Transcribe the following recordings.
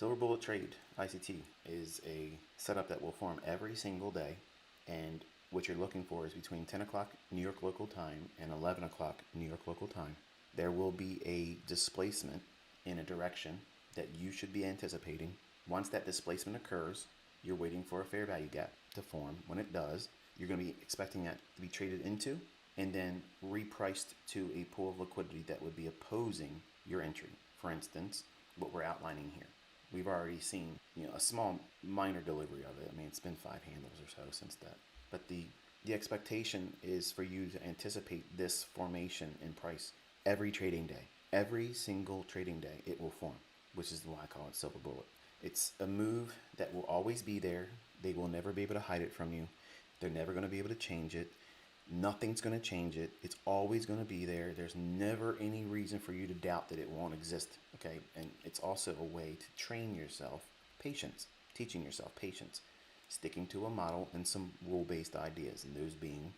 Silver Bullet Trade, ICT, is a setup that will form every single day, and what you're looking for is between 10 o'clock New York local time and 11 o'clock New York local time. There will be a displacement in a direction that you should be anticipating. Once that displacement occurs, you're waiting for a fair value gap to form. When it does, you're going to be expecting that to be traded into and then repriced to a pool of liquidity that would be opposing your entry. For instance, what we're outlining here. We've already seen, a small minor delivery of it. I mean, it's been 5 handles or so since that. But the expectation is for you to anticipate this formation in price every trading day. Every single trading day it will form, which is why I call it Silver Bullet. It's a move that will always be there. They will never be able to hide it from you. They're never going to be able to change it. Nothing's going to change it. It's always going to be there. There's never any reason for you to doubt that it won't exist. Okay. And it's also a way to train yourself patience, teaching yourself patience, sticking to a model and some rule-based ideas. And those being,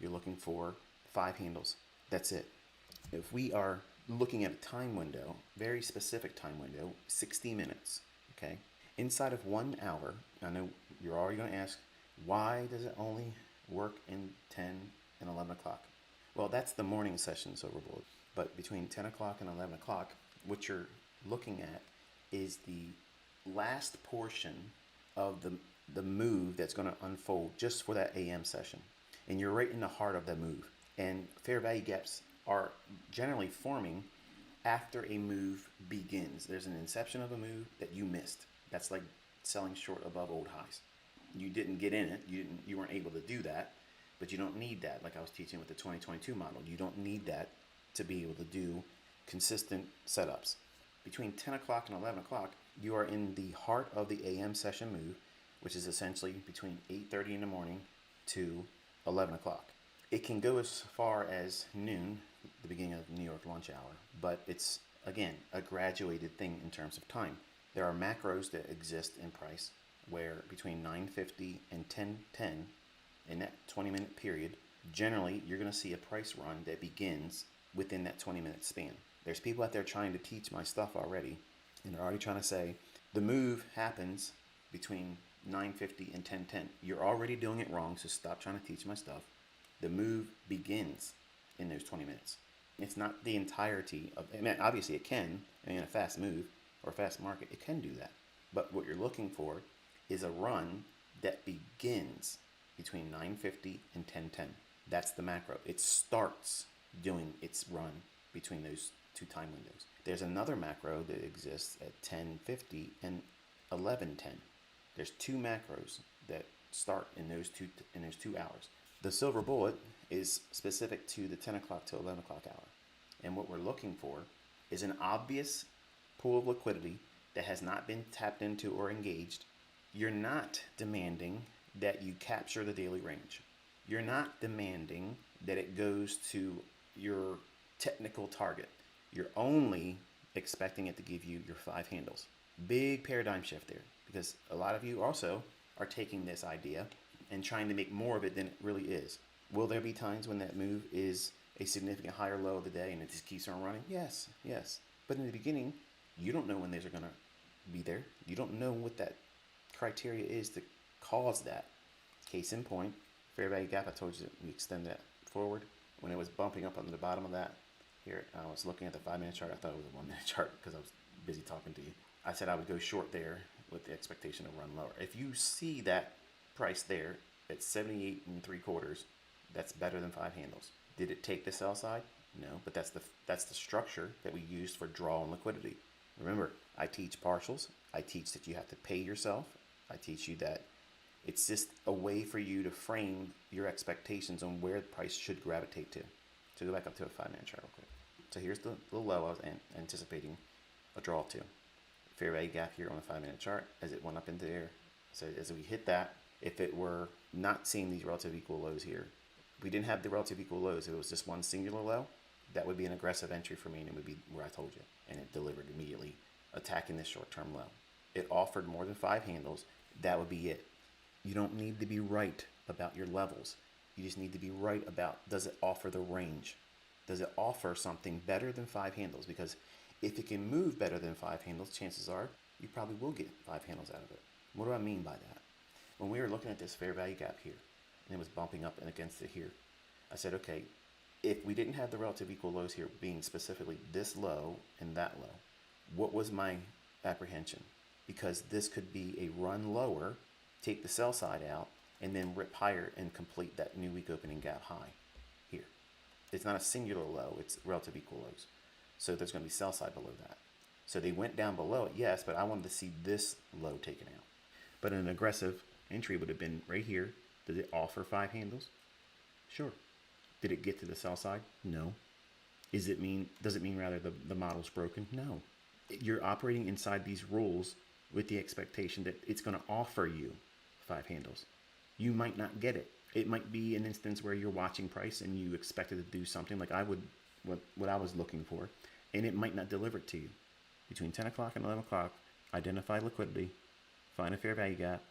you're looking for 5 handles. That's it. If we are looking at a time window, very specific time window, 60 minutes. Okay. Inside of 1 hour, I know you're already going to ask, why does it only work in 10 and 11 o'clock? Well, that's the morning session, Silver Bullet. But between 10 o'clock and 11 o'clock, what you're looking at is the last portion of the move that's going to unfold just for that AM session. And you're right in the heart of that move. And fair value gaps are generally forming after a move begins. There's an inception of a move that you missed. That's like selling short above old highs. You didn't get in it. You weren't able to do that, but you don't need that. Like I was teaching with the 2022 model, you don't need that to be able to do consistent setups. Between 10 o'clock and 11 o'clock, you are in the heart of the AM session move, which is essentially between 8:30 in the morning to 11 o'clock. It can go as far as noon, the beginning of New York lunch hour, but it's, again, a graduated thing in terms of time. There are macros that exist in price where between 9:50 and 10:10, in that 20-minute period, generally you're going to see a price run that begins within that 20-minute span. There's people out there trying to teach my stuff already, and they're already trying to say the move happens between 9:50 and 10:10. You're already doing it wrong, so stop trying to teach my stuff. The move begins in those 20 minutes. It's not the entirety of, obviously it can, in a fast move or fast market, it can do that. But what you're looking for is a run that begins between 9:50 and 10:10. That's the macro. It starts doing its run between those two time windows. There's another macro that exists at 10:50 and 11:10. There's 2 macros that start in those two hours. The Silver Bullet is specific to the 10 o'clock to 11 o'clock hour. And what we're looking for is an obvious pool of liquidity that has not been tapped into or engaged. You're not demanding that you capture the daily range. You're not demanding that it goes to your technical target. You're only expecting it to give you your 5 handles. Big paradigm shift there, because a lot of you also are taking this idea and trying to make more of it than it really is. Will there be times when that move is a significant higher low of the day and it just keeps on running? Yes. But in the beginning, you don't know when these are going to be there. You don't know what that criteria is to cause that. Case in point, fair value gap, I told you that we extend that forward. When it was bumping up on the bottom of that, here, I was looking at the 5-minute chart. I thought it was a 1-minute chart because I was busy talking to you. I said I would go short there with the expectation to run lower. If you see that price there at 78 3/4, that's better than 5 handles. Did it take the sell side? No, but that's the structure that we used for draw and liquidity. Remember, I teach partials. I teach that you have to pay yourself. I teach you that it's just a way for you to frame your expectations on where the price should gravitate to. So go back up to a 5-minute chart real quick. So here's the low I was anticipating a draw to. Fair value gap here on the 5-minute chart as it went up into there. So as we hit that, if it were not seeing these relative equal lows here, if we didn't have the relative equal lows, if it was just one singular low, that would be an aggressive entry for me, and it would be where I told you. And it delivered immediately, attacking this short-term low. It offered more than 5 handles. That would be it. You don't need to be right about your levels. You just need to be right about, does it offer the range? Does it offer something better than 5 handles? Because if it can move better than 5 handles, chances are you probably will get 5 handles out of it. What do I mean by that? When we were looking at this fair value gap here, and it was bumping up and against it here, I said, okay, if we didn't have the relative equal lows here being specifically this low and that low, what was my apprehension? Because this could be a run lower, take the sell side out, and then rip higher and complete that new week opening gap high here. It's not a singular low, it's relative equal lows. So there's going to be sell side below that. So they went down below it, yes, but I wanted to see this low taken out. But an aggressive entry would have been right here. Did it offer 5 handles? Sure. Did it get to the sell side? No. Does it mean rather the model's broken? No. You're operating inside these rules with the expectation that it's going to offer you 5 handles. You might not get it. It might be an instance where you're watching price and you expected to do something like I would, what I was looking for, and it might not deliver it to you. Between 10 o'clock and 11 o'clock, identify liquidity, find a fair value gap.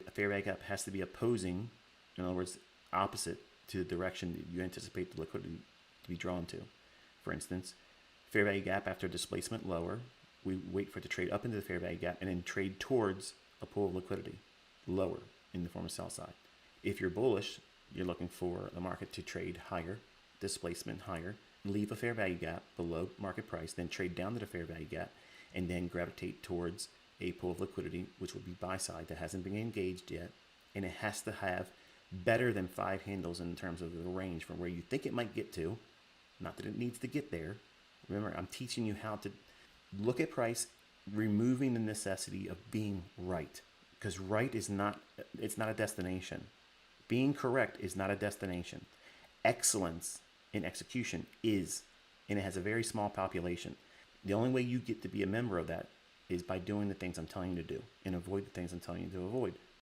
A fair value gap has to be opposing, in other words, opposite to the direction that you anticipate the liquidity to be drawn to. For instance, fair value gap after displacement lower, we wait for it to trade up into the fair value gap and then trade towards a pool of liquidity lower in the form of sell side. If you're bullish, you're looking for the market to trade higher, displacement higher, leave a fair value gap below market price, then trade down to the fair value gap, and then gravitate towards a pool of liquidity, which would be buy side that hasn't been engaged yet, and it has to have better than 5 handles in terms of the range from where you think it might get to, not that it needs to get there. Remember, I'm teaching you how to look at price, removing the necessity of being right, because right is not, it's not a destination. Being correct is not a destination. Excellence in execution is, and it has a very small population. The only way you get to be a member of that is by doing the things I'm telling you to do and avoid the things I'm telling you to avoid.